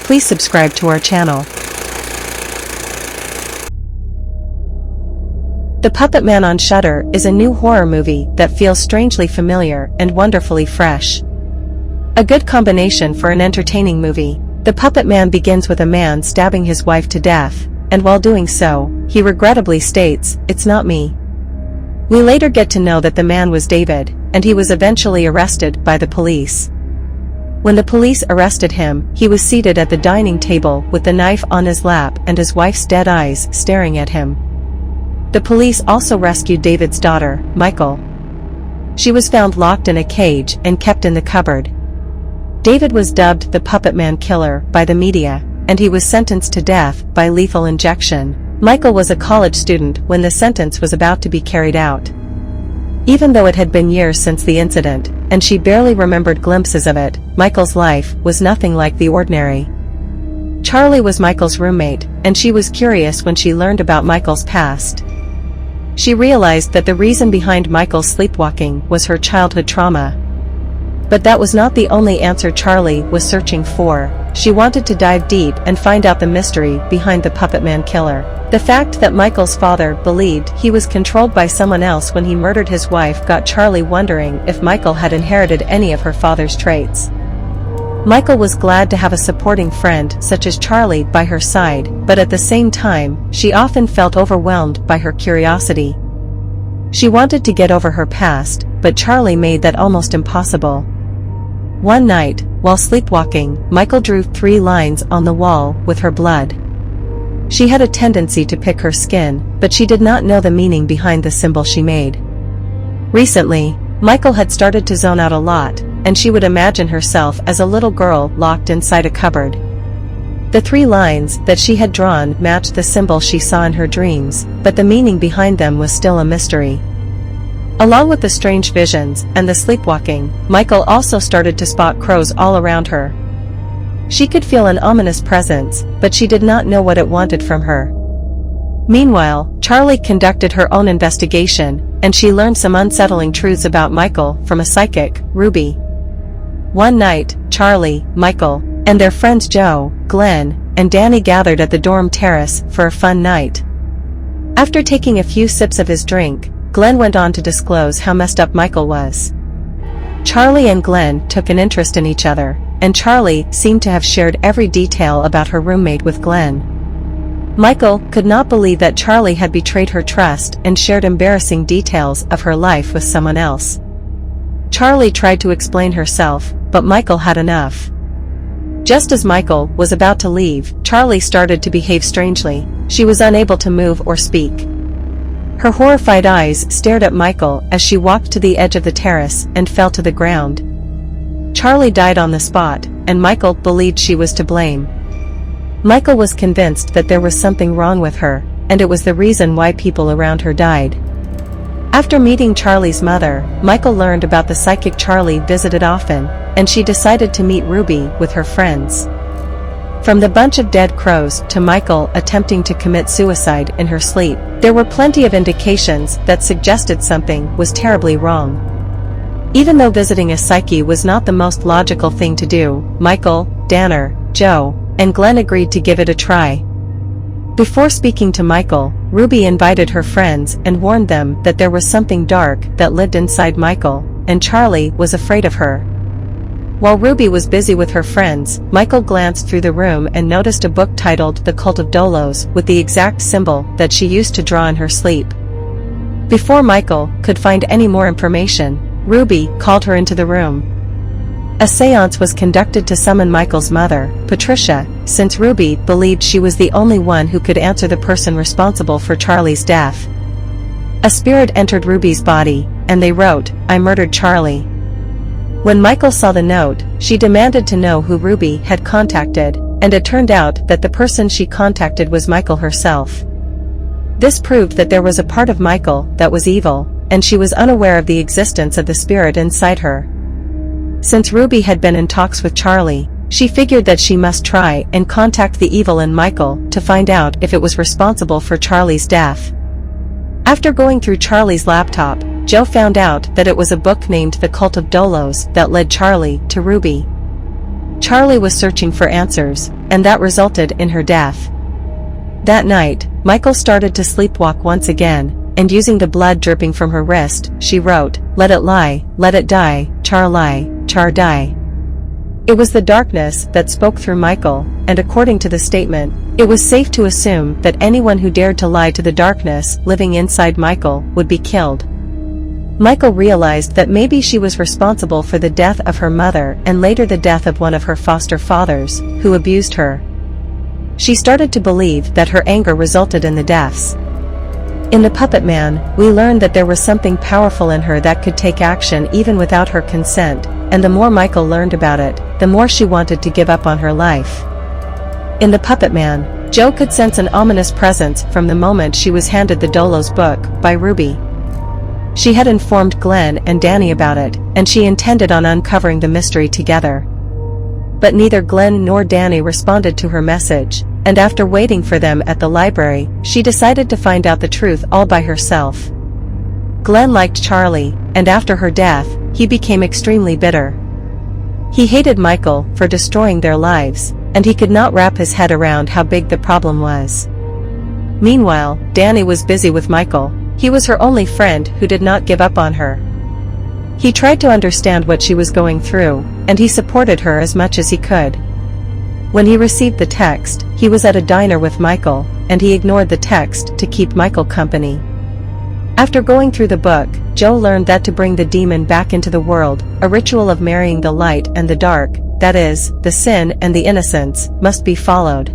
Please subscribe to our channel. The Puppetman on Shudder is a new horror movie that feels strangely familiar and wonderfully fresh. A good combination for an entertaining movie. The Puppetman begins with a man stabbing his wife to death, and while doing so, he regrettably states, "It's not me." We later get to know that the man was David, and he was eventually arrested by the police. When the police arrested him, he was seated at the dining table with the knife on his lap and his wife's dead eyes staring at him. The police also rescued David's daughter, Michal. She was found locked in a cage and kept in the cupboard. David was dubbed the Puppetman Killer by the media, and he was sentenced to death by lethal injection. Michal was a college student when the sentence was about to be carried out. Even though it had been years since the incident, and she barely remembered glimpses of it, Michal's life was nothing like the ordinary. Charlie was Michal's roommate, and she was curious when she learned about Michal's past. She realized that the reason behind Michal's sleepwalking was her childhood trauma. But that was not the only answer Charlie was searching for. She wanted to dive deep and find out the mystery behind the Puppetman Killer. The fact that Michal's father believed he was controlled by someone else when he murdered his wife got Charlie wondering if Michal had inherited any of her father's traits. Michal was glad to have a supporting friend such as Charlie by her side, but at the same time, she often felt overwhelmed by her curiosity. She wanted to get over her past, but Charlie made that almost impossible. One night, while sleepwalking, Michal drew 3 lines on the wall with her blood. She had a tendency to pick her skin, but she did not know the meaning behind the symbol she made. Recently, Michal had started to zone out a lot, and she would imagine herself as a little girl locked inside a cupboard. The 3 lines that she had drawn matched the symbol she saw in her dreams, but the meaning behind them was still a mystery. Along with the strange visions and the sleepwalking, Michal also started to spot crows all around her. She could feel an ominous presence, but she did not know what it wanted from her. Meanwhile, Charlie conducted her own investigation, and she learned some unsettling truths about Michal from a psychic, Ruby. One night, Charlie, Michal, and their friends Joe, Glenn, and Danny gathered at the dorm terrace for a fun night. After taking a few sips of his drink, Glenn went on to disclose how messed up Michal was. Charlie and Glenn took an interest in each other, and Charlie seemed to have shared every detail about her roommate with Glenn. Michal could not believe that Charlie had betrayed her trust and shared embarrassing details of her life with someone else. Charlie tried to explain herself, but Michal had enough. Just as Michal was about to leave, Charlie started to behave strangely. She was unable to move or speak. Her horrified eyes stared at Michal as she walked to the edge of the terrace and fell to the ground. Charlie died on the spot, and Michal believed she was to blame. Michal was convinced that there was something wrong with her, and it was the reason why people around her died. After meeting Charlie's mother, Michal learned about the psychic Charlie visited often, and she decided to meet Ruby with her friends. From the bunch of dead crows to Michal attempting to commit suicide in her sleep, there were plenty of indications that suggested something was terribly wrong. Even though visiting a psyche was not the most logical thing to do, Michal, Danner, Joe, and Glenn agreed to give it a try. Before speaking to Michal, Ruby invited her friends and warned them that there was something dark that lived inside Michal, and Charlie was afraid of her. While Ruby was busy with her friends, Michal glanced through the room and noticed a book titled The Cult of Dolos with the exact symbol that she used to draw in her sleep. Before Michal could find any more information, Ruby called her into the room. A seance was conducted to summon Michal's mother, Patricia, since Ruby believed she was the only one who could answer the person responsible for Charlie's death. A spirit entered Ruby's body, and they wrote, "I murdered Charlie." When Michal saw the note, she demanded to know who Ruby had contacted, and it turned out that the person she contacted was Michal herself. This proved that there was a part of Michal that was evil, and she was unaware of the existence of the spirit inside her. Since Ruby had been in talks with Charlie, she figured that she must try and contact the evil in Michal to find out if it was responsible for Charlie's death. After going through Charlie's laptop, Jo found out that it was a book named The Cult of Dolos that led Charlie to Ruby. Charlie was searching for answers, and that resulted in her death. That night, Michal started to sleepwalk once again, and using the blood dripping from her wrist, she wrote, "Let it lie, let it die, Char lie, Char die." It was the darkness that spoke through Michal, and according to the statement, it was safe to assume that anyone who dared to lie to the darkness living inside Michal would be killed. Michal realized that maybe she was responsible for the death of her mother and later the death of one of her foster fathers, who abused her. She started to believe that her anger resulted in the deaths. In the Puppetman, we learned that there was something powerful in her that could take action even without her consent, and the more Michal learned about it, the more she wanted to give up on her life. In the Puppetman, Jo could sense an ominous presence from the moment she was handed the Dolos book by Ruby. She had informed Glenn and Danny about it, and she intended on uncovering the mystery together. But neither Glenn nor Danny responded to her message, and after waiting for them at the library, she decided to find out the truth all by herself. Glenn liked Charlie, and after her death, he became extremely bitter. He hated Michal for destroying their lives, and he could not wrap his head around how big the problem was. Meanwhile, Danny was busy with Michal. He was her only friend who did not give up on her. He tried to understand what she was going through, and he supported her as much as he could. When he received the text, he was at a diner with Michal, and he ignored the text to keep Michal company. After going through the book, Jo learned that to bring the demon back into the world, a ritual of marrying the light and the dark, that is, the sin and the innocence, must be followed.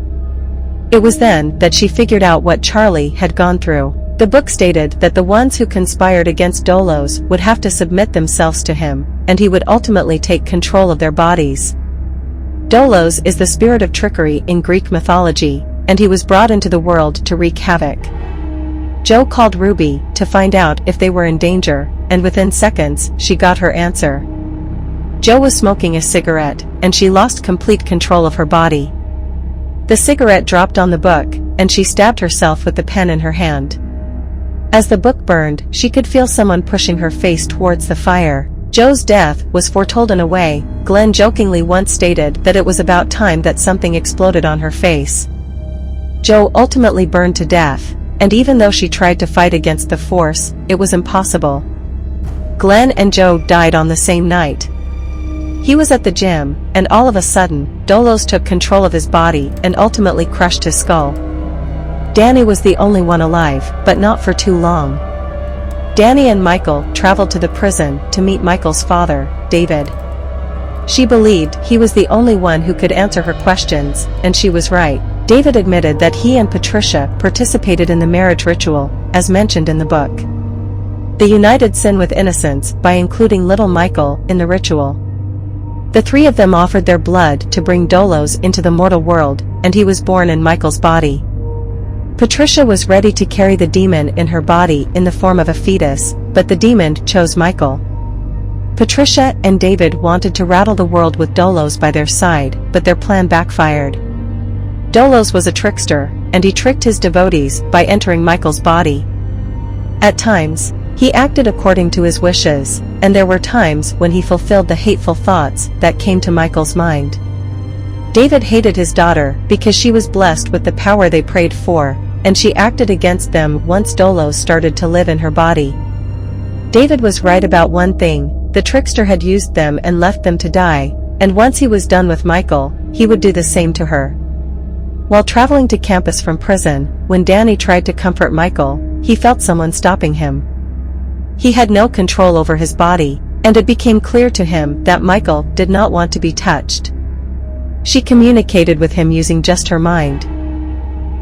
It was then that she figured out what Charlie had gone through. The book stated that the ones who conspired against Dolos would have to submit themselves to him, and he would ultimately take control of their bodies. Dolos is the spirit of trickery in Greek mythology, and he was brought into the world to wreak havoc. Jo called Ruby to find out if they were in danger, and within seconds, she got her answer. Jo was smoking a cigarette, and she lost complete control of her body. The cigarette dropped on the book, and she stabbed herself with the pen in her hand. As the book burned, she could feel someone pushing her face towards the fire. Jo's death was foretold in a way. Glenn jokingly once stated that it was about time that something exploded on her face. Jo ultimately burned to death, and even though she tried to fight against the force, it was impossible. Glenn and Jo died on the same night. He was at the gym, and all of a sudden, Dolos took control of his body and ultimately crushed his skull. Danny was the only one alive, but not for too long. Danny and Michal traveled to the prison to meet Michal's father, David. She believed he was the only one who could answer her questions, and she was right. David admitted that he and Patricia participated in the marriage ritual, as mentioned in the book. They united sin with innocence by including little Michal in the ritual. The three of them offered their blood to bring Dolos into the mortal world, and he was born in Michal's body. Patricia was ready to carry the demon in her body in the form of a fetus, but the demon chose Michal. Patricia and David wanted to rattle the world with Dolos by their side, but their plan backfired. Dolos was a trickster, and he tricked his devotees by entering Michal's body. At times, he acted according to his wishes, and there were times when he fulfilled the hateful thoughts that came to Michal's mind. David hated his daughter because she was blessed with the power they prayed for, and she acted against them once Dolos started to live in her body. David was right about one thing: the trickster had used them and left them to die, and once he was done with Michal, he would do the same to her. While traveling to campus from prison, when Danny tried to comfort Michal, he felt someone stopping him. He had no control over his body, and it became clear to him that Michal did not want to be touched. She communicated with him using just her mind.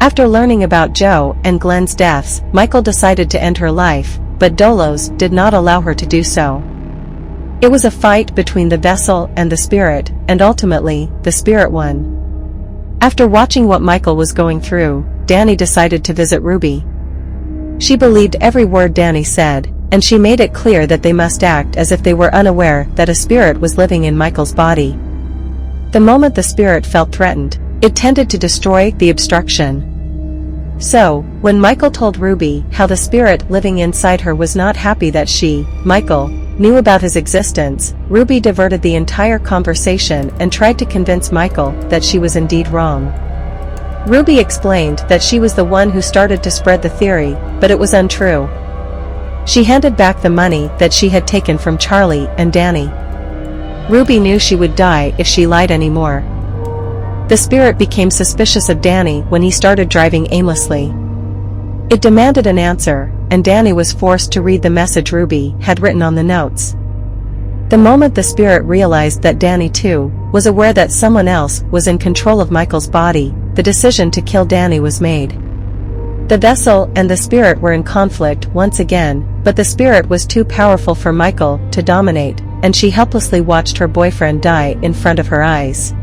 After learning about Jo and Glenn's deaths, Michal decided to end her life, but Dolos did not allow her to do so. It was a fight between the vessel and the spirit, and ultimately, the spirit won. After watching what Michal was going through, Danny decided to visit Ruby. She believed every word Danny said, and she made it clear that they must act as if they were unaware that a spirit was living in Michal's body. The moment the spirit felt threatened, it tended to destroy the obstruction. So, when Michal told Ruby how the spirit living inside her was not happy that she, Michal, knew about his existence, Ruby diverted the entire conversation and tried to convince Michal that she was indeed wrong. Ruby explained that she was the one who started to spread the theory, but it was untrue. She handed back the money that she had taken from Charlie and Danny. Ruby knew she would die if she lied anymore. The spirit became suspicious of Danny when he started driving aimlessly. It demanded an answer, and Danny was forced to read the message Ruby had written on the notes. The moment the spirit realized that Danny too was aware that someone else was in control of Michal's body, the decision to kill Danny was made. The vessel and the spirit were in conflict once again, but the spirit was too powerful for Michal to dominate, and she helplessly watched her boyfriend die in front of her eyes.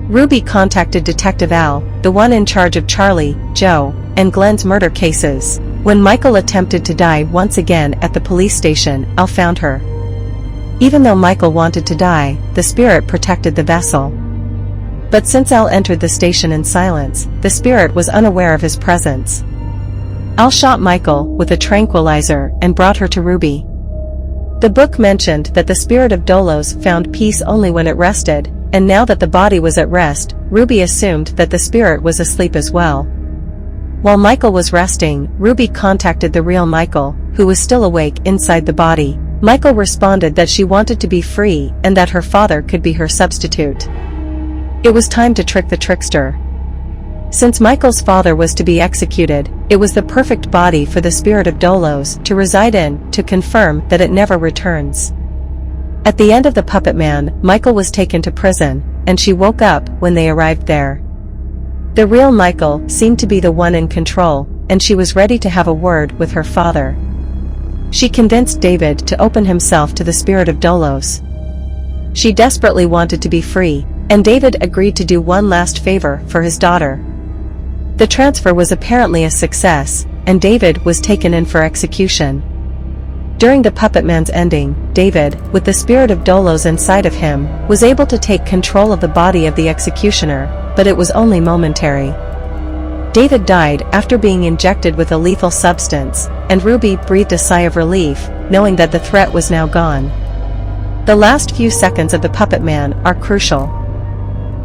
Ruby contacted Detective Al, the one in charge of Charlie, Joe, and Glenn's murder cases. When Michal attempted to die once again at the police station, Al found her. Even though Michal wanted to die, the spirit protected the vessel. But since Al entered the station in silence, the spirit was unaware of his presence. Al shot Michal with a tranquilizer and brought her to Ruby. The book mentioned that the spirit of Dolos found peace only when it rested, and now that the body was at rest, Ruby assumed that the spirit was asleep as well. While Michal was resting, Ruby contacted the real Michal, who was still awake inside the body. Michal responded that she wanted to be free and that her father could be her substitute. It was time to trick the trickster. Since Michal's father was to be executed, it was the perfect body for the spirit of Dolos to reside in, to confirm that it never returns. At the end of the Puppetman, Michal was taken to prison, and she woke up when they arrived there. The real Michal seemed to be the one in control, and she was ready to have a word with her father. She convinced David to open himself to the spirit of Dolos. She desperately wanted to be free, and David agreed to do one last favor for his daughter. The transfer was apparently a success, and David was taken in for execution. During the Puppetman's ending, David, with the spirit of Dolos inside of him, was able to take control of the body of the executioner, but it was only momentary. David died after being injected with a lethal substance, and Ruby breathed a sigh of relief, knowing that the threat was now gone. The last few seconds of the Puppetman are crucial.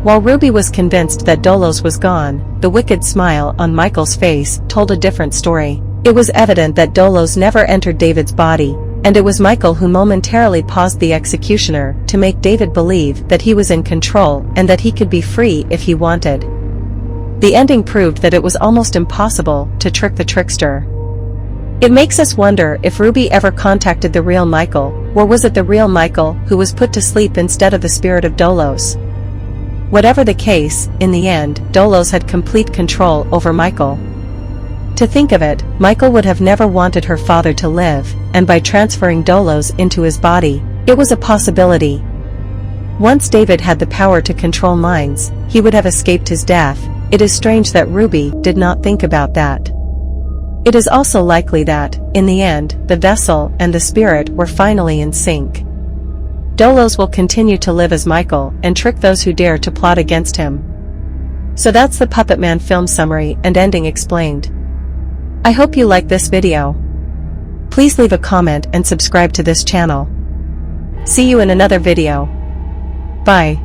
While Ruby was convinced that Dolos was gone, the wicked smile on Michal's face told a different story. It was evident that Dolos never entered David's body, and it was Michal who momentarily paused the executioner to make David believe that he was in control and that he could be free if he wanted. The ending proved that it was almost impossible to trick the trickster. It makes us wonder if Ruby ever contacted the real Michal, or was it the real Michal who was put to sleep instead of the spirit of Dolos? Whatever the case, in the end, Dolos had complete control over Michal. To think of it, Michal would have never wanted her father to live, and by transferring Dolos into his body, it was a possibility. Once David had the power to control minds, he would have escaped his death. It is strange that Ruby did not think about that. It is also likely that, in the end, the vessel and the spirit were finally in sync. Dolos will continue to live as Michal and trick those who dare to plot against him. So that's the Puppetman film summary and ending explained. I hope you liked this video. Please leave a comment and subscribe to this channel. See you in another video. Bye.